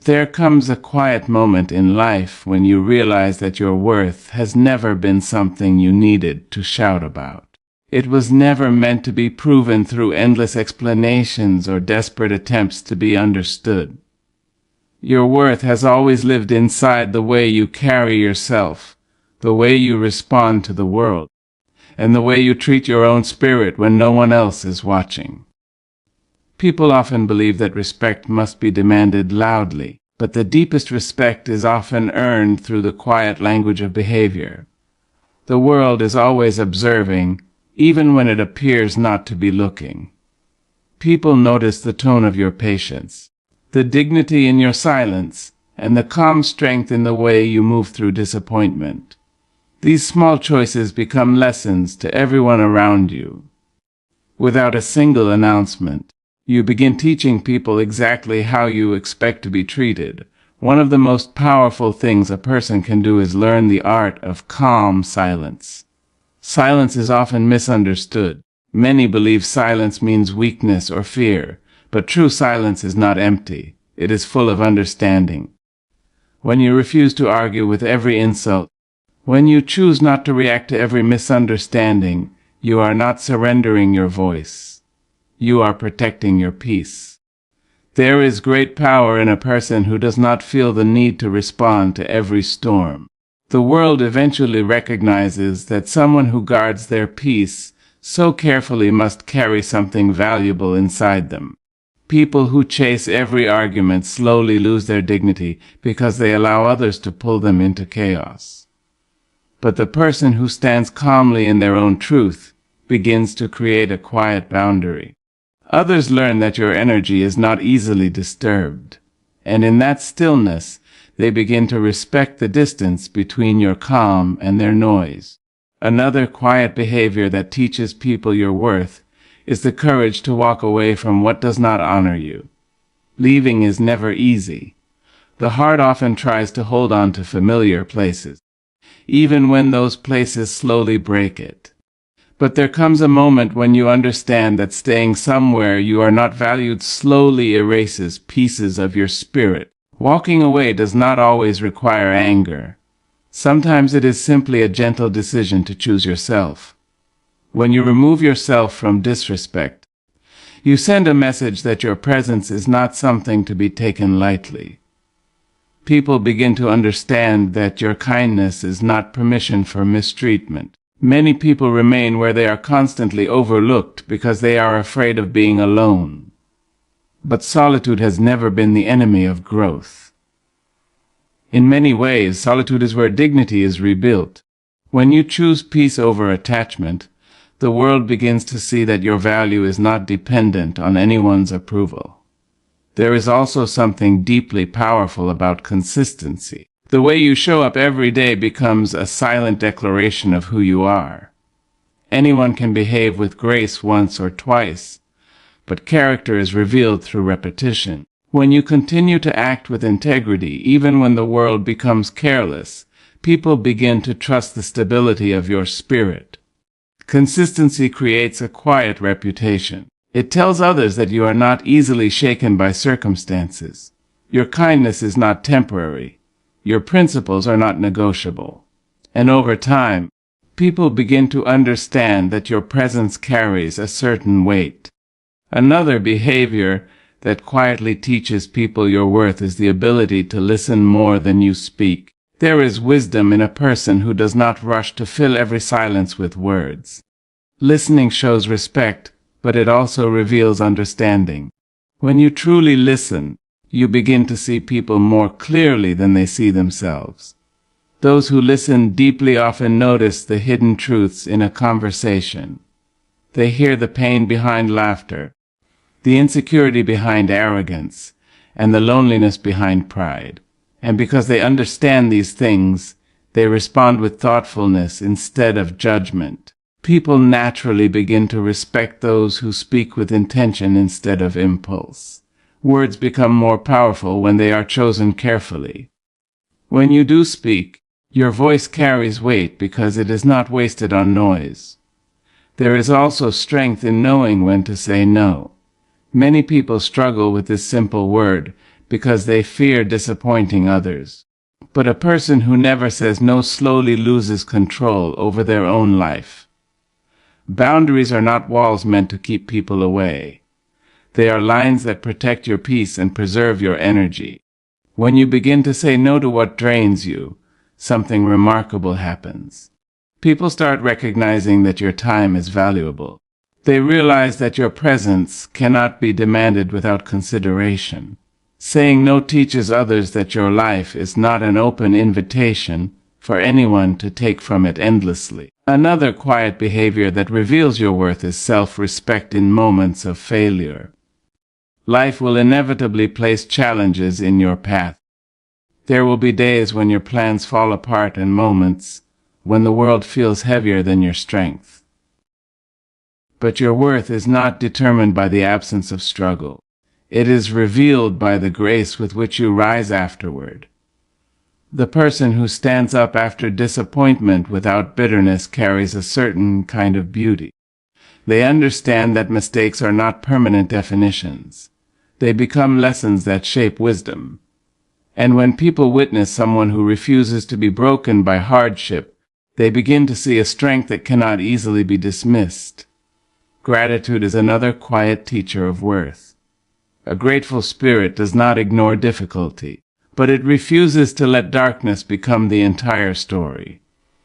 There comes a quiet moment in life when you realize that your worth has never been something you needed to shout about. It was never meant to be proven through endless explanations or desperate attempts to be understood. Your worth has always lived inside the way you carry yourself, the way you respond to the world, and the way you treat your own spirit when no one else is watching. People often believe that respect must be demanded loudly, but the deepest respect is often earned through the quiet language of behavior. The world is always observing, even when it appears not to be looking. People notice the tone of your patience, the dignity in your silence, and the calm strength in the way you move through disappointment. These small choices become lessons to everyone around you. Without a single announcement, you begin teaching people exactly how you expect to be treated. One of the most powerful things a person can do is learn the art of calm silence. Silence is often misunderstood. Many believe silence means weakness or fear, but true silence is not empty. It is full of understanding. When you refuse to argue with every insult, when you choose not to react to every misunderstanding, you are not surrendering your voice. You are protecting your peace. There is great power in a person who does not feel the need to respond to every storm. The world eventually recognizes that someone who guards their peace so carefully must carry something valuable inside them. People who chase every argument slowly lose their dignity because they allow others to pull them into chaos. But the person who stands calmly in their own truth begins to create a quiet boundary. Others learn that your energy is not easily disturbed, and in that stillness, they begin to respect the distance between your calm and their noise. Another quiet behavior that teaches people your worth is the courage to walk away from what does not honor you. Leaving is never easy. The heart often tries to hold on to familiar places, even when those places slowly break it. But there comes a moment when you understand that staying somewhere you are not valued slowly erases pieces of your spirit. Walking away does not always require anger. Sometimes it is simply a gentle decision to choose yourself. When you remove yourself from disrespect, you send a message that your presence is not something to be taken lightly. People begin to understand that your kindness is not permission for mistreatment. Many people remain where they are constantly overlooked because they are afraid of being alone. But solitude has never been the enemy of growth. In many ways, solitude is where dignity is rebuilt. When you choose peace over attachment, the world begins to see that your value is not dependent on anyone's approval. There is also something deeply powerful about consistency. The way you show up every day becomes a silent declaration of who you are. Anyone can behave with grace once or twice, but character is revealed through repetition. When you continue to act with integrity, even when the world becomes careless, people begin to trust the stability of your spirit. Consistency creates a quiet reputation. It tells others that you are not easily shaken by circumstances. Your kindness is not temporary. Your principles are not negotiable. And over time, people begin to understand that your presence carries a certain weight. Another behavior that quietly teaches people your worth is the ability to listen more than you speak. There is wisdom in a person who does not rush to fill every silence with words. Listening shows respect, but it also reveals understanding. When you truly listen, you begin to see people more clearly than they see themselves. Those who listen deeply often notice the hidden truths in a conversation. They hear the pain behind laughter, the insecurity behind arrogance, and the loneliness behind pride. And because they understand these things, they respond with thoughtfulness instead of judgment. People naturally begin to respect those who speak with intention instead of impulse. Words become more powerful when they are chosen carefully. When you do speak, your voice carries weight because it is not wasted on noise. There is also strength in knowing when to say no. Many people struggle with this simple word because they fear disappointing others. But a person who never says no slowly loses control over their own life. Boundaries are not walls meant to keep people away. They are lines that protect your peace and preserve your energy. When you begin to say no to what drains you, something remarkable happens. People start recognizing that your time is valuable. They realize that your presence cannot be demanded without consideration. Saying no teaches others that your life is not an open invitation for anyone to take from it endlessly. Another quiet behavior that reveals your worth is self-respect in moments of failure. Life will inevitably place challenges in your path. There will be days when your plans fall apart and moments when the world feels heavier than your strength. But your worth is not determined by the absence of struggle. It is revealed by the grace with which you rise afterward. The person who stands up after disappointment without bitterness carries a certain kind of beauty. They understand that mistakes are not permanent definitions. They become lessons that shape wisdom. And when people witness someone who refuses to be broken by hardship, they begin to see a strength that cannot easily be dismissed. Gratitude is another quiet teacher of worth. A grateful spirit does not ignore difficulty, but it refuses to let darkness become the entire story.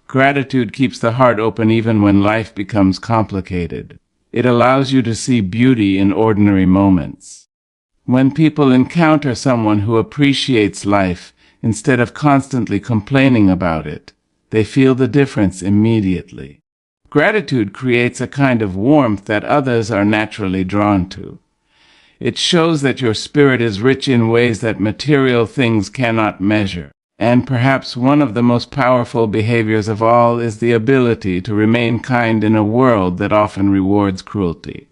Gratitude keeps the heart open even when life becomes complicated. It allows you to see beauty in ordinary moments. When people encounter someone who appreciates life instead of constantly complaining about it, they feel the difference immediately. Gratitude creates a kind of warmth that others are naturally drawn to. It shows that your spirit is rich in ways that material things cannot measure. And perhaps one of the most powerful behaviors of all is the ability to remain kind in a world that often rewards cruelty.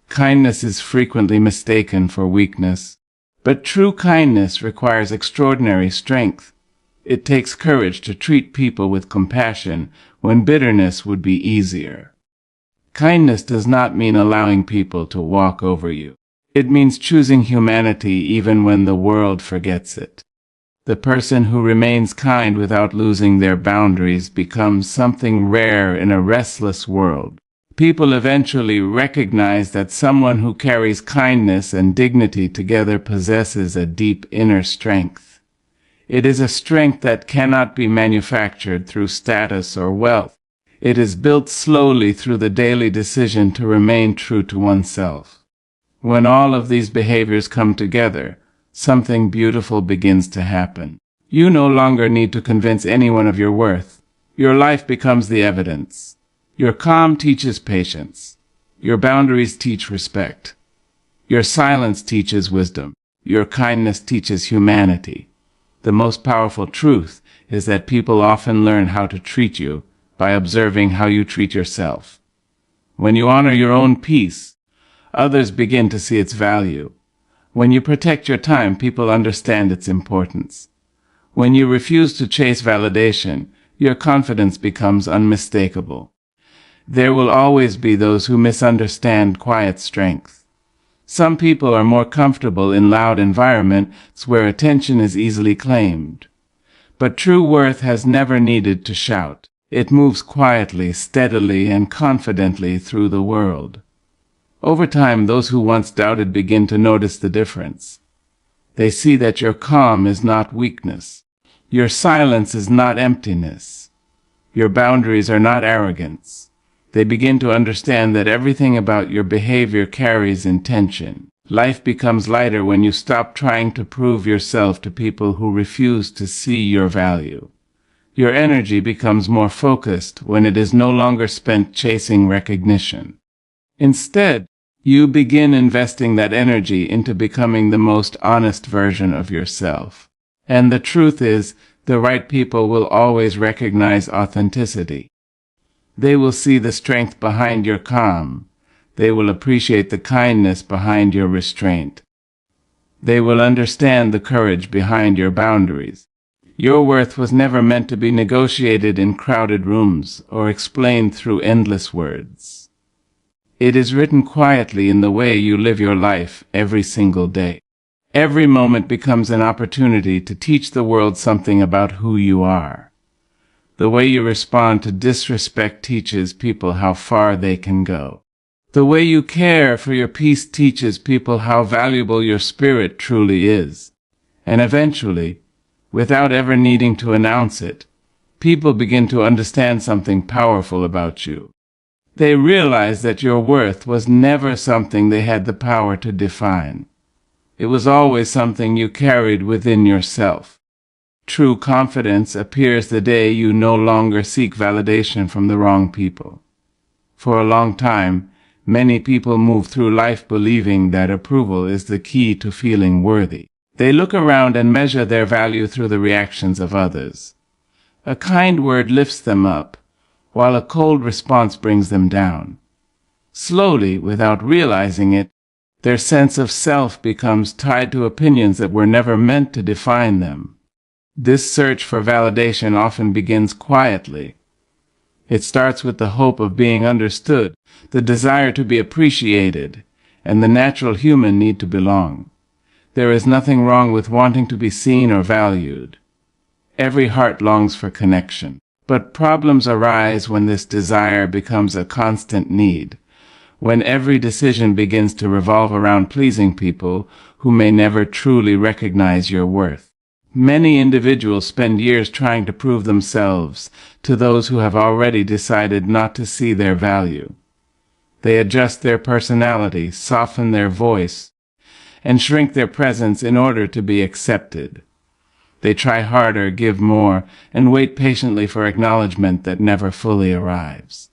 Kindness is frequently mistaken for weakness, but true kindness requires extraordinary strength. It takes courage to treat people with compassion when bitterness would be easier. Kindness does not mean allowing people to walk over you. It means choosing humanity even when the world forgets it. The person who remains kind without losing their boundaries becomes something rare in a restless world. People eventually recognize that someone who carries kindness and dignity together possesses a deep inner strength. It is a strength that cannot be manufactured through status or wealth. It is built slowly through the daily decision to remain true to oneself. When all of these behaviors come together, something beautiful begins to happen. You no longer need to convince anyone of your worth. Your life becomes the evidence. Your calm teaches patience. Your boundaries teach respect. Your silence teaches wisdom. Your kindness teaches humanity. The most powerful truth is that people often learn how to treat you by observing how you treat yourself. When you honor your own peace, others begin to see its value. When you protect your time, people understand its importance. When you refuse to chase validation, your confidence becomes unmistakable. There will always be those who misunderstand quiet strength. Some people are more comfortable in loud environments where attention is easily claimed. But true worth has never needed to shout. It moves quietly, steadily, and confidently through the world. Over time, those who once doubted begin to notice the difference. They see that your calm is not weakness. Your silence is not emptiness. Your boundaries are not arrogance. They begin to understand that everything about your behavior carries intention. Life becomes lighter when you stop trying to prove yourself to people who refuse to see your value. Your energy becomes more focused when it is no longer spent chasing recognition. Instead, you begin investing that energy into becoming the most honest version of yourself. And the truth is, the right people will always recognize authenticity. They will see the strength behind your calm. They will appreciate the kindness behind your restraint. They will understand the courage behind your boundaries. Your worth was never meant to be negotiated in crowded rooms or explained through endless words. It is written quietly in the way you live your life every single day. Every moment becomes an opportunity to teach the world something about who you are. The way you respond to disrespect teaches people how far they can go. The way you care for your peace teaches people how valuable your spirit truly is. And eventually, without ever needing to announce it, people begin to understand something powerful about you. They realize that your worth was never something they had the power to define. It was always something you carried within yourself. True confidence appears the day you no longer seek validation from the wrong people. For a long time, many people move through life believing that approval is the key to feeling worthy. They look around and measure their value through the reactions of others. A kind word lifts them up, while a cold response brings them down. Slowly, without realizing it, their sense of self becomes tied to opinions that were never meant to define them. This search for validation often begins quietly. It starts with the hope of being understood, the desire to be appreciated, and the natural human need to belong. There is nothing wrong with wanting to be seen or valued. Every heart longs for connection. But problems arise when this desire becomes a constant need, when every decision begins to revolve around pleasing people who may never truly recognize your worth. Many individuals spend years trying to prove themselves to those who have already decided not to see their value. They adjust their personality, soften their voice, and shrink their presence in order to be accepted. They try harder, give more, and wait patiently for acknowledgement that never fully arrives.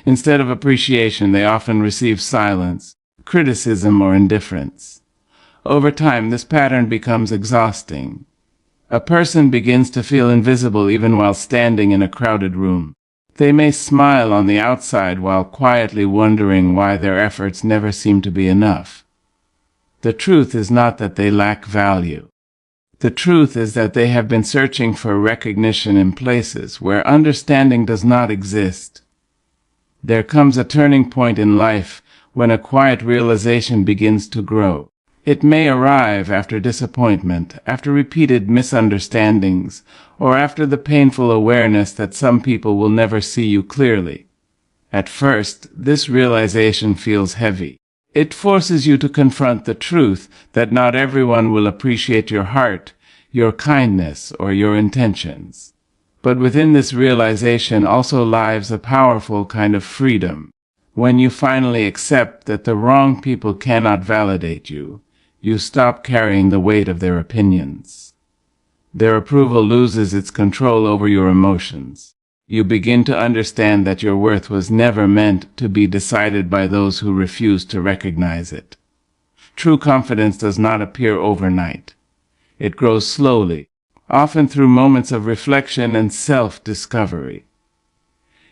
Instead of appreciation, they often receive silence, criticism, or indifference. Over time, this pattern becomes exhausting. A person begins to feel invisible even while standing in a crowded room. They may smile on the outside while quietly wondering why their efforts never seem to be enough. The truth is not that they lack value. The truth is that they have been searching for recognition in places where understanding does not exist. There comes a turning point in life when a quiet realization begins to grow. It may arrive after disappointment, after repeated misunderstandings, or after the painful awareness that some people will never see you clearly. At first, this realization feels heavy. It forces you to confront the truth that not everyone will appreciate your heart, your kindness, or your intentions. But within this realization also lies a powerful kind of freedom. When you finally accept that the wrong people cannot validate you, you stop carrying the weight of their opinions. Their approval loses its control over your emotions. You begin to understand that your worth was never meant to be decided by those who refuse to recognize it. True confidence does not appear overnight. It grows slowly, often through moments of reflection and self-discovery.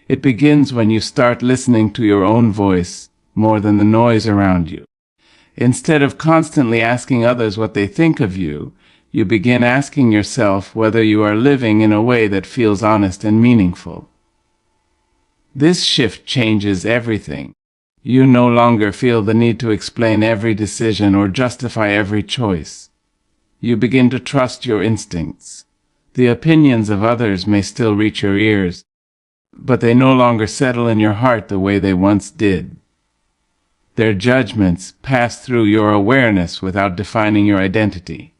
It begins when you start listening to your own voice more than the noise around you. Instead of constantly asking others what they think of you, you begin asking yourself whether you are living in a way that feels honest and meaningful. This shift changes everything. You no longer feel the need to explain every decision or justify every choice. You begin to trust your instincts. The opinions of others may still reach your ears, but they no longer settle in your heart the way they once did. Their judgments pass through your awareness without defining your identity.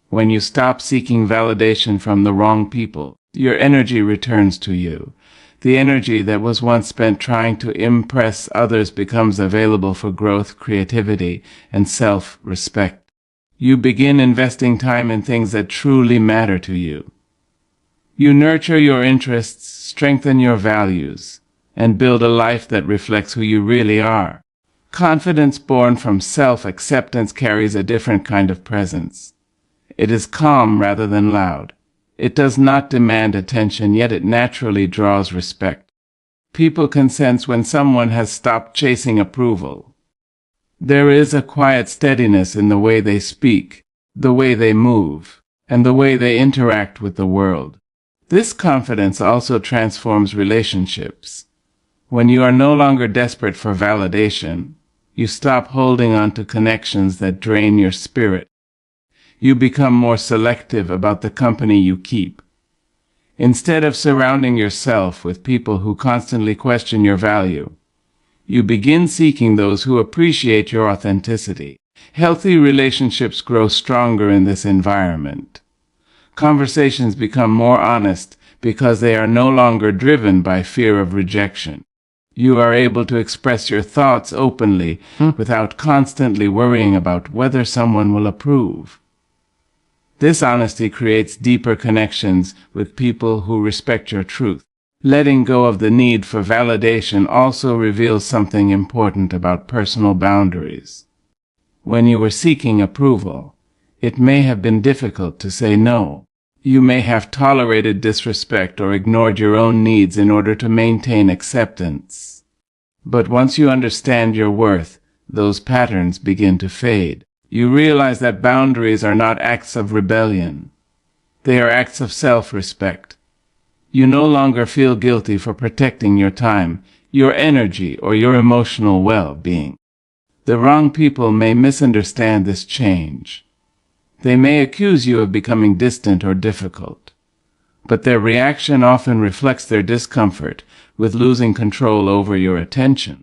When you stop seeking validation from the wrong people, your energy returns to you. The energy that was once spent trying to impress others becomes available for growth, creativity, and self-respect. You begin investing time in things that truly matter to you. You nurture your interests, strengthen your values, and build a life that reflects who you really are. Confidence born from self-acceptance carries a different kind of presence. It is calm rather than loud. It does not demand attention, yet it naturally draws respect. People can sense when someone has stopped chasing approval. There is a quiet steadiness in the way they speak, the way they move, and the way they interact with the world. This confidence also transforms relationships. When you are no longer desperate for validation, You stop holding on to connections that drain your spirit. You become more selective about the company you keep. Instead of surrounding yourself with people who constantly question your value, you begin seeking those who appreciate your authenticity. Healthy relationships grow stronger in this environment. Conversations become more honest because they are no longer driven by fear of rejection. You are able to express your thoughts openly without constantly worrying about whether someone will approve. This honesty creates deeper connections with people who respect your truth. Letting go of the need for validation also reveals something important about personal boundaries. When you were seeking approval, it may have been difficult to say no. You may have tolerated disrespect or ignored your own needs in order to maintain acceptance. But once you understand your worth, those patterns begin to fade. You realize that boundaries are not acts of rebellion. They are acts of self-respect. You no longer feel guilty for protecting your time, your energy, or your emotional well-being. The wrong people may misunderstand this change. They may accuse you of becoming distant or difficult, but their reaction often reflects their discomfort with losing control over your attention.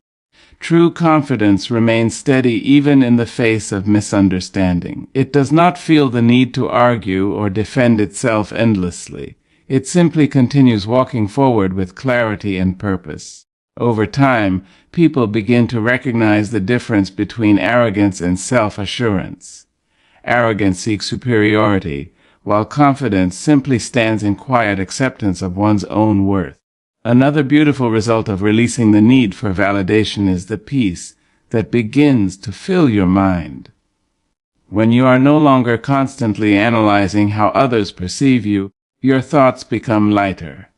True confidence remains steady even in the face of misunderstanding. It does not feel the need to argue or defend itself endlessly. It simply continues walking forward with clarity and purpose. Over time, people begin to recognize the difference between arrogance and self-assurance. Arrogance seeks superiority, while confidence simply stands in quiet acceptance of one's own worth. Another beautiful result of releasing the need for validation is the peace that begins to fill your mind. When you are no longer constantly analyzing how others perceive you, your thoughts become lighter.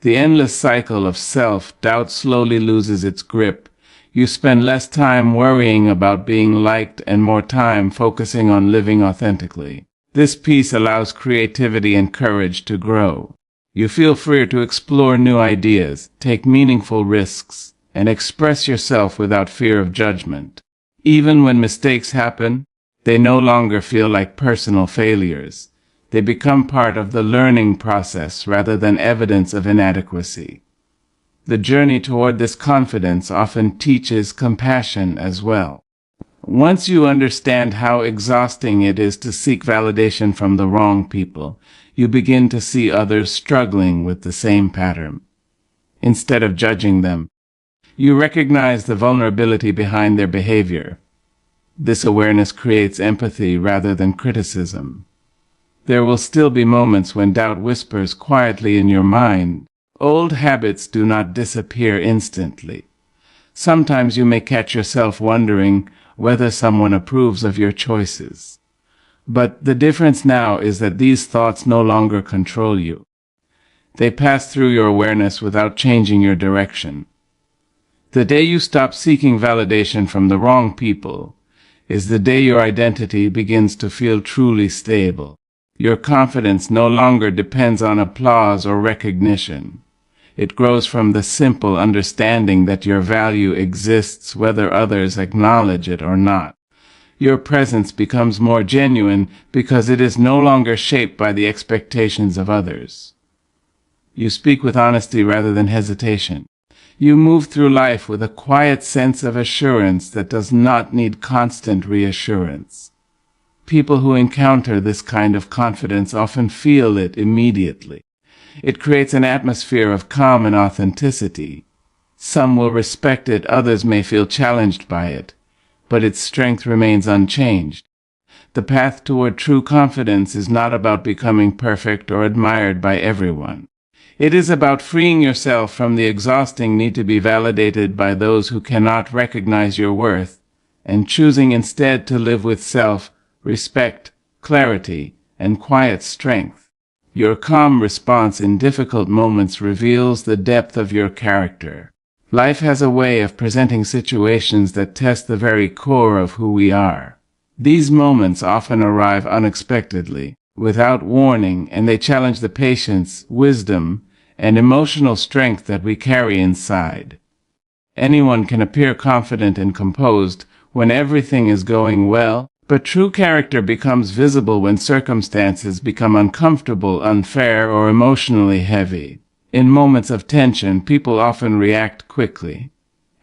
The endless cycle of self-doubt slowly loses its grip. You spend less time worrying about being liked and more time focusing on living authentically. This peace allows creativity and courage to grow. You feel freer to explore new ideas, take meaningful risks, and express yourself without fear of judgment. Even when mistakes happen, they no longer feel like personal failures. They become part of the learning process rather than evidence of inadequacy. The journey toward this confidence often teaches compassion as well. Once you understand how exhausting it is to seek validation from the wrong people, you begin to see others struggling with the same pattern. Instead of judging them, you recognize the vulnerability behind their behavior. This awareness creates empathy rather than criticism. There will still be moments when doubt whispers quietly in your mind. Old habits do not disappear instantly. Sometimes you may catch yourself wondering whether someone approves of your choices. But the difference now is that these thoughts no longer control you. They pass through your awareness without changing your direction. The day you stop seeking validation from the wrong people is the day your identity begins to feel truly stable. Your confidence no longer depends on applause or recognition. It grows from the simple understanding that your value exists whether others acknowledge it or not. Your presence becomes more genuine because it is no longer shaped by the expectations of others. You speak with honesty rather than hesitation. You move through life with a quiet sense of assurance that does not need constant reassurance. People who encounter this kind of confidence often feel it immediately. It creates an atmosphere of calm and authenticity. Some will respect it, others may feel challenged by it, but its strength remains unchanged. The path toward true confidence is not about becoming perfect or admired by everyone. It is about freeing yourself from the exhausting need to be validated by those who cannot recognize your worth, and choosing instead to live with self-respect, clarity, and quiet strength. Your calm response in difficult moments reveals the depth of your character. Life has a way of presenting situations that test the very core of who we are. These moments often arrive unexpectedly, without warning, and they challenge the patience, wisdom, and emotional strength that we carry inside. Anyone can appear confident and composed when everything is going well, but true character becomes visible when circumstances become uncomfortable, unfair, or emotionally heavy. In moments of tension, people often react quickly.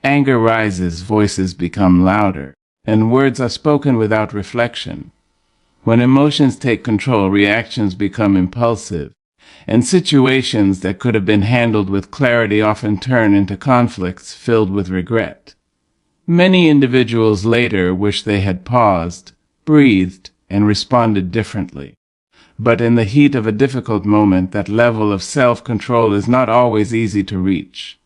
Anger rises, voices become louder, and words are spoken without reflection. When emotions take control, reactions become impulsive, and situations that could have been handled with clarity often turn into conflicts filled with regret. Many individuals later wish they had paused, breathed, and responded differently. But in the heat of a difficult moment, that level of self-control is not always easy to reach.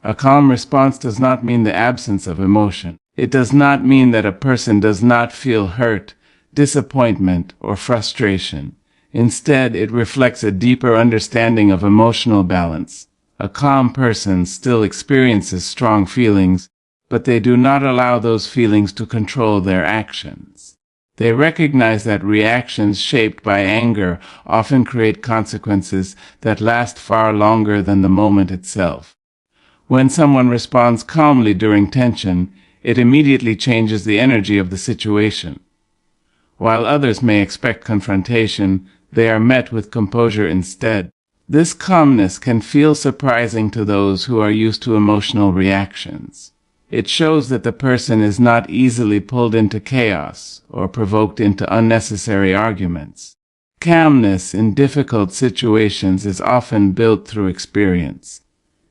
A calm response does not mean the absence of emotion. It does not mean that a person does not feel hurt, disappointment, or frustration. Instead, it reflects a deeper understanding of emotional balance. A calm person still experiences strong feelings, but they do not allow those feelings to control their actions. They recognize that reactions shaped by anger often create consequences that last far longer than the moment itself. When someone responds calmly during tension, it immediately changes the energy of the situation. While others may expect confrontation, they are met with composure instead. This calmness can feel surprising to those who are used to emotional reactions. It shows that the person is not easily pulled into chaos or provoked into unnecessary arguments. Calmness in difficult situations is often built through experience.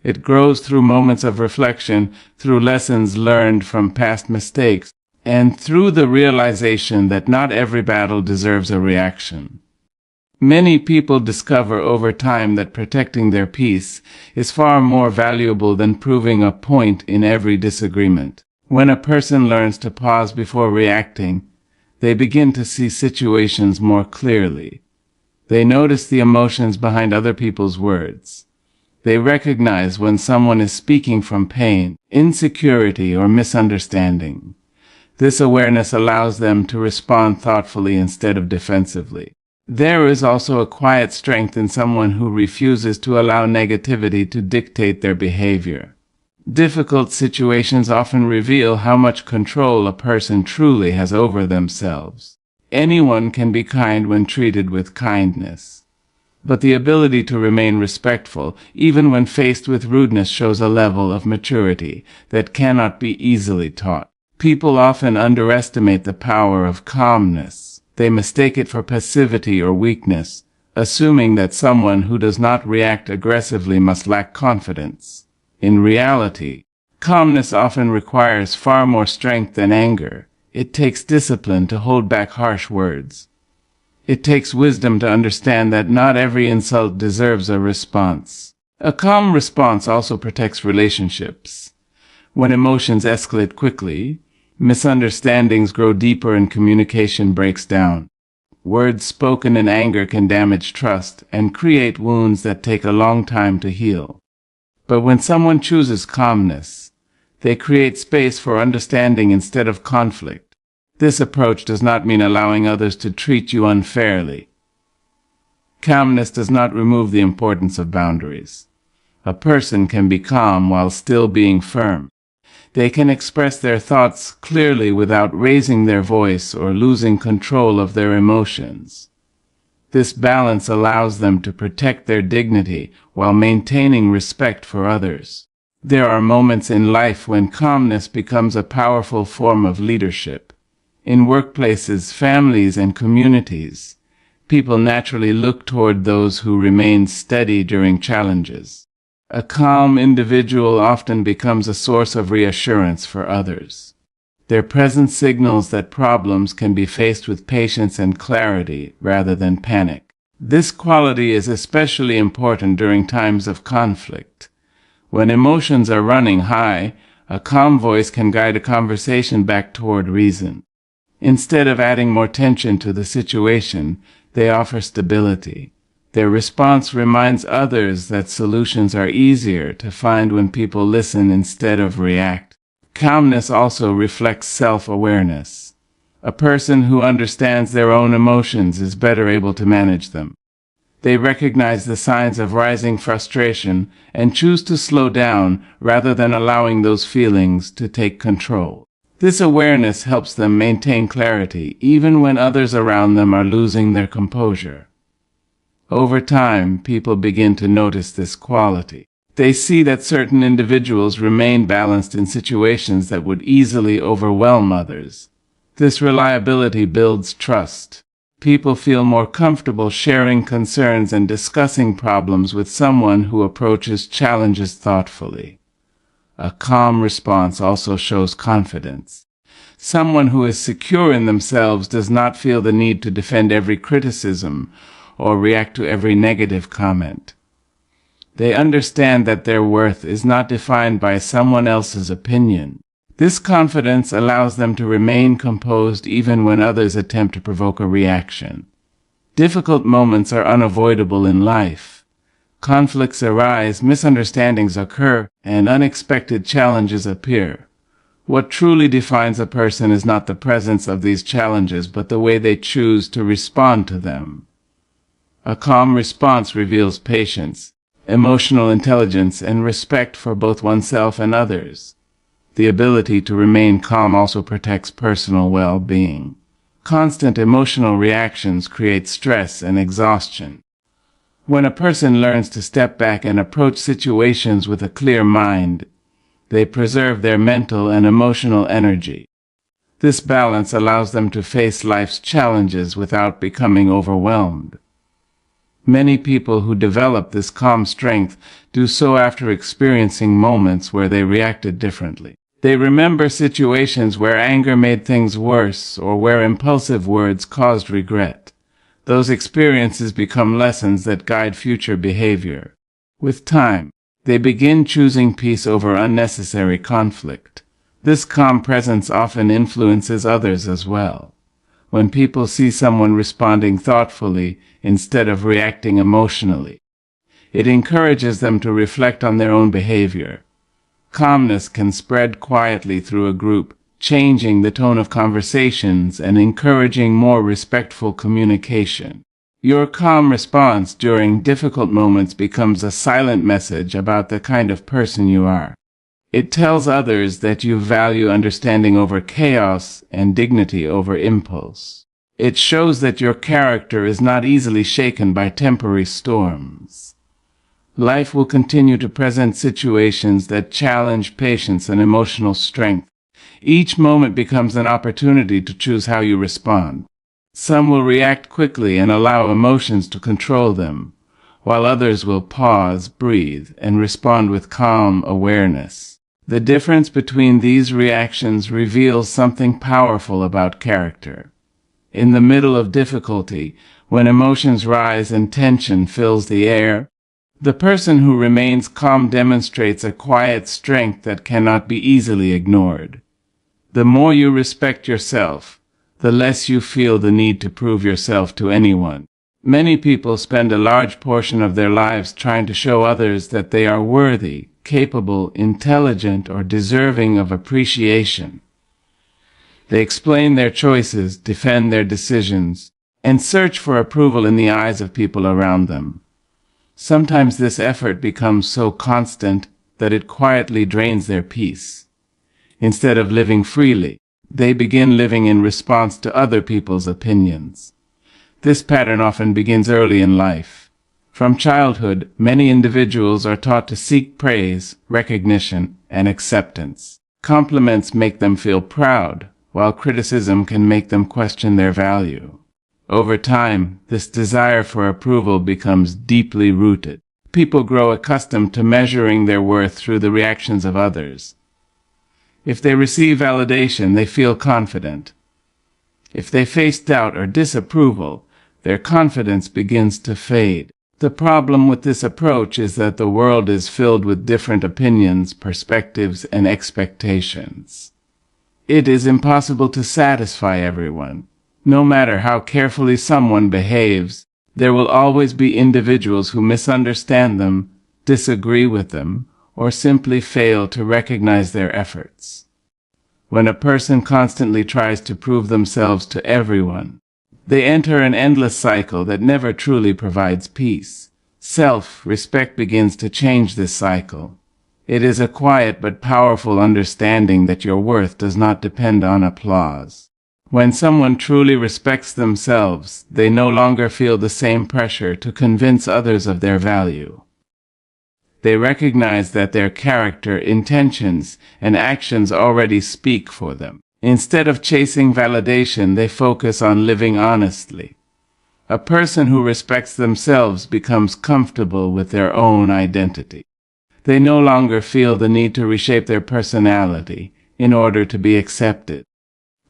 It grows through moments of reflection, through lessons learned from past mistakes, and through the realization that not every battle deserves a reaction. Many people discover over time that protecting their peace is far more valuable than proving a point in every disagreement. When a person learns to pause before reacting, they begin to see situations more clearly. They notice the emotions behind other people's words. They recognize when someone is speaking from pain, insecurity, or misunderstanding. This awareness allows them to respond thoughtfully instead of defensively. There is also a quiet strength in someone who refuses to allow negativity to dictate their behavior. Difficult situations often reveal how much control a person truly has over themselves. Anyone can be kind when treated with kindness, but the ability to remain respectful, even when faced with rudeness, shows a level of maturity that cannot be easily taught. People often underestimate the power of calmness. They mistake it for passivity or weakness, assuming that someone who does not react aggressively must lack confidence. In reality, calmness often requires far more strength than anger. It takes discipline to hold back harsh words. It takes wisdom to understand that not every insult deserves a response. A calm response also protects relationships. When emotions escalate quickly, misunderstandings grow deeper and communication breaks down. Words spoken in anger can damage trust and create wounds that take a long time to heal. But when someone chooses calmness, they create space for understanding instead of conflict. This approach does not mean allowing others to treat you unfairly. Calmness does not remove the importance of boundaries. A person can be calm while still being firm. They can express their thoughts clearly without raising their voice or losing control of their emotions. This balance allows them to protect their dignity while maintaining respect for others. There are moments in life when calmness becomes a powerful form of leadership. In workplaces, families, and communities, people naturally look toward those who remain steady during challenges. A calm individual often becomes a source of reassurance for others. Their presence signals that problems can be faced with patience and clarity rather than panic. This quality is especially important during times of conflict. When emotions are running high, a calm voice can guide a conversation back toward reason. Instead of adding more tension to the situation, they offer stability. Their response reminds others that solutions are easier to find when people listen instead of react. Calmness also reflects self-awareness. A person who understands their own emotions is better able to manage them. They recognize the signs of rising frustration and choose to slow down rather than allowing those feelings to take control. This awareness helps them maintain clarity even when others around them are losing their composure. Over time, people begin to notice this quality. They see that certain individuals remain balanced in situations that would easily overwhelm others. This reliability builds trust. People feel more comfortable sharing concerns and discussing problems with someone who approaches challenges thoughtfully. A calm response also shows confidence. Someone who is secure in themselves does not feel the need to defend every criticism or react to every negative comment. They understand that their worth is not defined by someone else's opinion. This confidence allows them to remain composed even when others attempt to provoke a reaction. Difficult moments are unavoidable in life. Conflicts arise, misunderstandings occur, and unexpected challenges appear. What truly defines a person is not the presence of these challenges, but the way they choose to respond to them. A calm response reveals patience, emotional intelligence, and respect for both oneself and others. The ability to remain calm also protects personal well-being. Constant emotional reactions create stress and exhaustion. When a person learns to step back and approach situations with a clear mind, they preserve their mental and emotional energy. This balance allows them to face life's challenges without becoming overwhelmed. Many people who develop this calm strength do so after experiencing moments where they reacted differently. They remember situations where anger made things worse or where impulsive words caused regret. Those experiences become lessons that guide future behavior. With time, they begin choosing peace over unnecessary conflict. This calm presence often influences others as well. When people see someone responding thoughtfully instead of reacting emotionally, it encourages them to reflect on their own behavior. Calmness can spread quietly through a group, changing the tone of conversations and encouraging more respectful communication. Your calm response during difficult moments becomes a silent message about the kind of person you are. It tells others that you value understanding over chaos and dignity over impulse. It shows that your character is not easily shaken by temporary storms. Life will continue to present situations that challenge patience and emotional strength. Each moment becomes an opportunity to choose how you respond. Some will react quickly and allow emotions to control them, while others will pause, breathe, and respond with calm awareness. The difference between these reactions reveals something powerful about character. In the middle of difficulty, when emotions rise and tension fills the air, the person who remains calm demonstrates a quiet strength that cannot be easily ignored. The more you respect yourself, the less you feel the need to prove yourself to anyone. Many people spend a large portion of their lives trying to show others that they are worthy, capable, intelligent, or deserving of appreciation. They explain their choices, defend their decisions, and search for approval in the eyes of people around them. Sometimes this effort becomes so constant that it quietly drains their peace. Instead of living freely, they begin living in response to other people's opinions. This pattern often begins early in life. From childhood, many individuals are taught to seek praise, recognition, and acceptance. Compliments make them feel proud, while criticism can make them question their value. Over time, this desire for approval becomes deeply rooted. People grow accustomed to measuring their worth through the reactions of others. If they receive validation, they feel confident. If they face doubt or disapproval, their confidence begins to fade. The problem with this approach is that the world is filled with different opinions, perspectives, and expectations. It is impossible to satisfy everyone. No matter how carefully someone behaves, there will always be individuals who misunderstand them, disagree with them, or simply fail to recognize their efforts. When a person constantly tries to prove themselves to everyone, they enter an endless cycle that never truly provides peace. Self-respect begins to change this cycle. It is a quiet but powerful understanding that your worth does not depend on applause. When someone truly respects themselves, they no longer feel the same pressure to convince others of their value. They recognize that their character, intentions, and actions already speak for them. Instead of chasing validation, they focus on living honestly. A person who respects themselves becomes comfortable with their own identity. They no longer feel the need to reshape their personality in order to be accepted.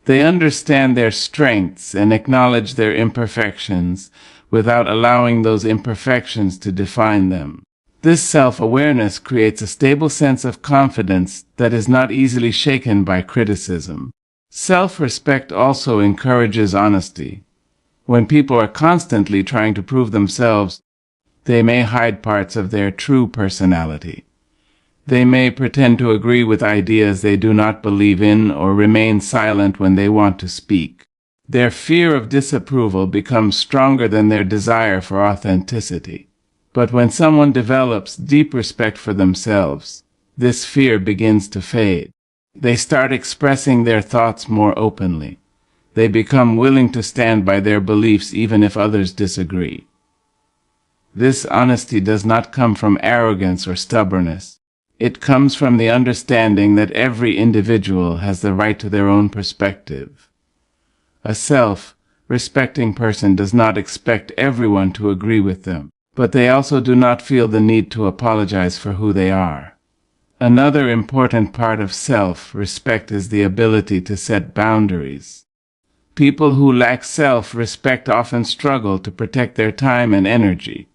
They understand their strengths and acknowledge their imperfections without allowing those imperfections to define them. This self-awareness creates a stable sense of confidence that is not easily shaken by criticism. Self-respect also encourages honesty. When people are constantly trying to prove themselves, they may hide parts of their true personality. They may pretend to agree with ideas they do not believe in or remain silent when they want to speak. Their fear of disapproval becomes stronger than their desire for authenticity. But when someone develops deep respect for themselves, this fear begins to fade. They start expressing their thoughts more openly. They become willing to stand by their beliefs even if others disagree. This honesty does not come from arrogance or stubbornness. It comes from the understanding that every individual has the right to their own perspective. A self-respecting person does not expect everyone to agree with them, but they also do not feel the need to apologize for who they are. Another important part of self-respect is the ability to set boundaries. People who lack self-respect often struggle to protect their time and energy.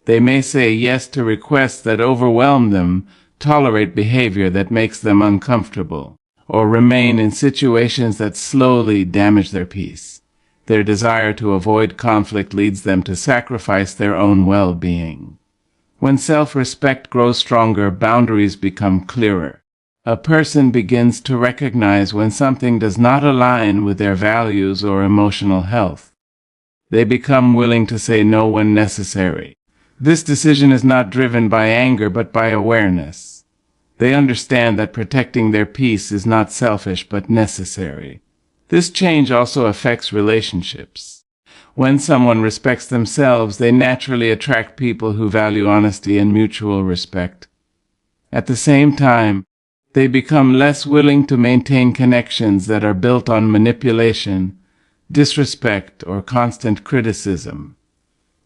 They may say yes to requests that overwhelm them, tolerate behavior that makes them uncomfortable, or remain in situations that slowly damage their peace. Their desire to avoid conflict leads them to sacrifice their own well-being. When self-respect grows stronger, boundaries become clearer. A person begins to recognize when something does not align with their values or emotional health. They become willing to say no when necessary. This decision is not driven by anger but by awareness. They understand that protecting their peace is not selfish but necessary. This change also affects relationships. When someone respects themselves, they naturally attract people who value honesty and mutual respect. At the same time, they become less willing to maintain connections that are built on manipulation, disrespect, or constant criticism.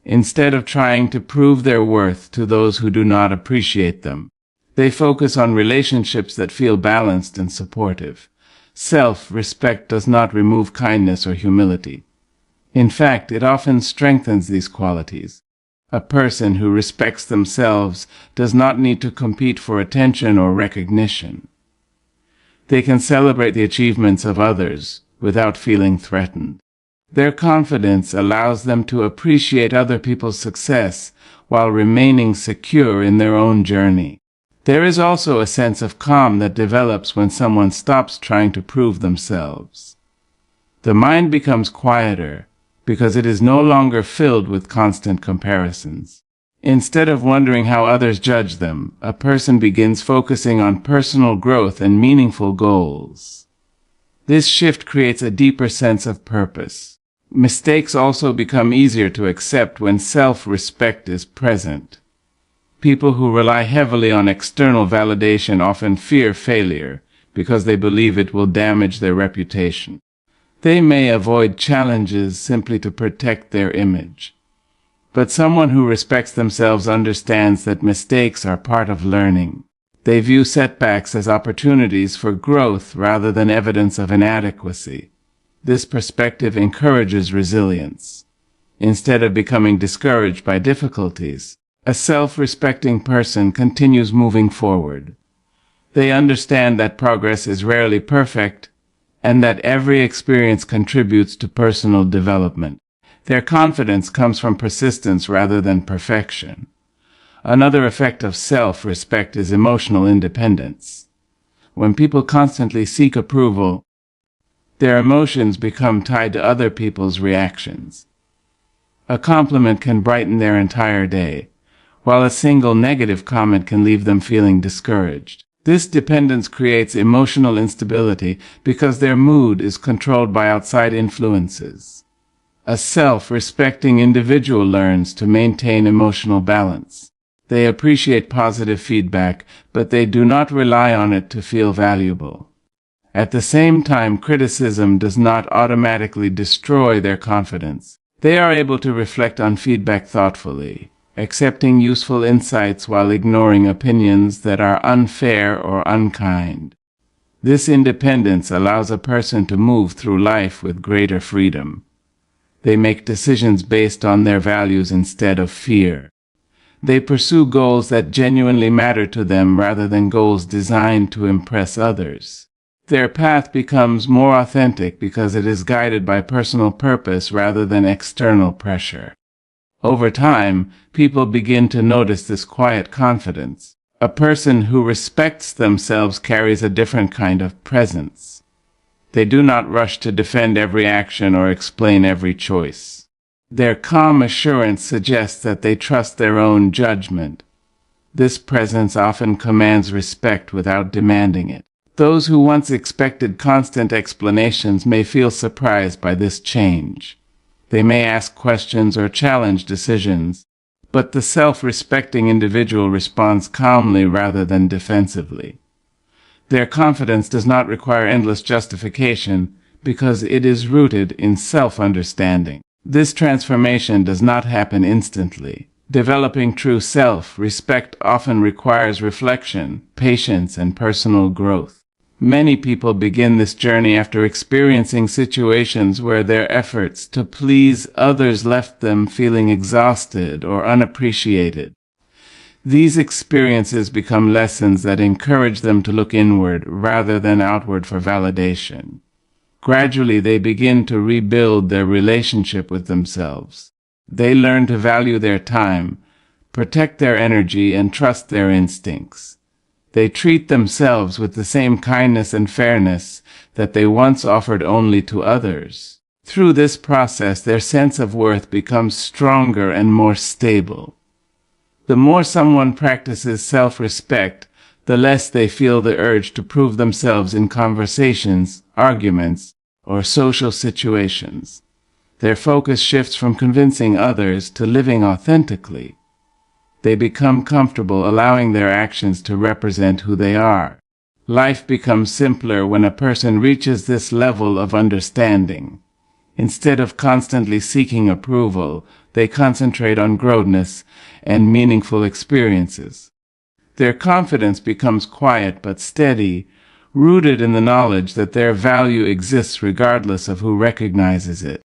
Instead of trying to prove their worth to those who do not appreciate them, they focus on relationships that feel balanced and supportive. Self-respect does not remove kindness or humility. In fact, it often strengthens these qualities. A person who respects themselves does not need to compete for attention or recognition. They can celebrate the achievements of others without feeling threatened. Their confidence allows them to appreciate other people's success while remaining secure in their own journey. There is also a sense of calm that develops when someone stops trying to prove themselves. The mind becomes quieter because it is no longer filled with constant comparisons. Instead of wondering how others judge them, a person begins focusing on personal growth and meaningful goals. This shift creates a deeper sense of purpose. Mistakes also become easier to accept when self-respect is present. People who rely heavily on external validation often fear failure because they believe it will damage their reputation. They may avoid challenges simply to protect their image. But someone who respects themselves understands that mistakes are part of learning. They view setbacks as opportunities for growth rather than evidence of inadequacy. This perspective encourages resilience. Instead of becoming discouraged by difficulties, a self-respecting person continues moving forward. They understand that progress is rarely perfect and that every experience contributes to personal development. Their confidence comes from persistence rather than perfection. Another effect of self-respect is emotional independence. When people constantly seek approval, their emotions become tied to other people's reactions. A compliment can brighten their entire day, while a single negative comment can leave them feeling discouraged. This dependence creates emotional instability because their mood is controlled by outside influences. A self-respecting individual learns to maintain emotional balance. They appreciate positive feedback, but they do not rely on it to feel valuable. At the same time, criticism does not automatically destroy their confidence. They are able to reflect on feedback thoughtfully, accepting useful insights while ignoring opinions that are unfair or unkind. This independence allows a person to move through life with greater freedom. They make decisions based on their values instead of fear. They pursue goals that genuinely matter to them rather than goals designed to impress others. Their path becomes more authentic because it is guided by personal purpose rather than external pressure. Over time, people begin to notice this quiet confidence. A person who respects themselves carries a different kind of presence. They do not rush to defend every action or explain every choice. Their calm assurance suggests that they trust their own judgment. This presence often commands respect without demanding it. Those who once expected constant explanations may feel surprised by this change. They may ask questions or challenge decisions, but the self-respecting individual responds calmly rather than defensively. Their confidence does not require endless justification because it is rooted in self-understanding. This transformation does not happen instantly. Developing true self-respect often requires reflection, patience, and personal growth. Many people begin this journey after experiencing situations where their efforts to please others left them feeling exhausted or unappreciated. These experiences become lessons that encourage them to look inward rather than outward for validation. Gradually, they begin to rebuild their relationship with themselves. They learn to value their time, protect their energy, and trust their instincts. They treat themselves with the same kindness and fairness that they once offered only to others. Through this process, their sense of worth becomes stronger and more stable. The more someone practices self-respect, the less they feel the urge to prove themselves in conversations, arguments, or social situations. Their focus shifts from convincing others to living authentically. They become comfortable allowing their actions to represent who they are. Life becomes simpler when a person reaches this level of understanding. Instead of constantly seeking approval, they concentrate on growth and meaningful experiences. Their confidence becomes quiet but steady, rooted in the knowledge that their value exists regardless of who recognizes it.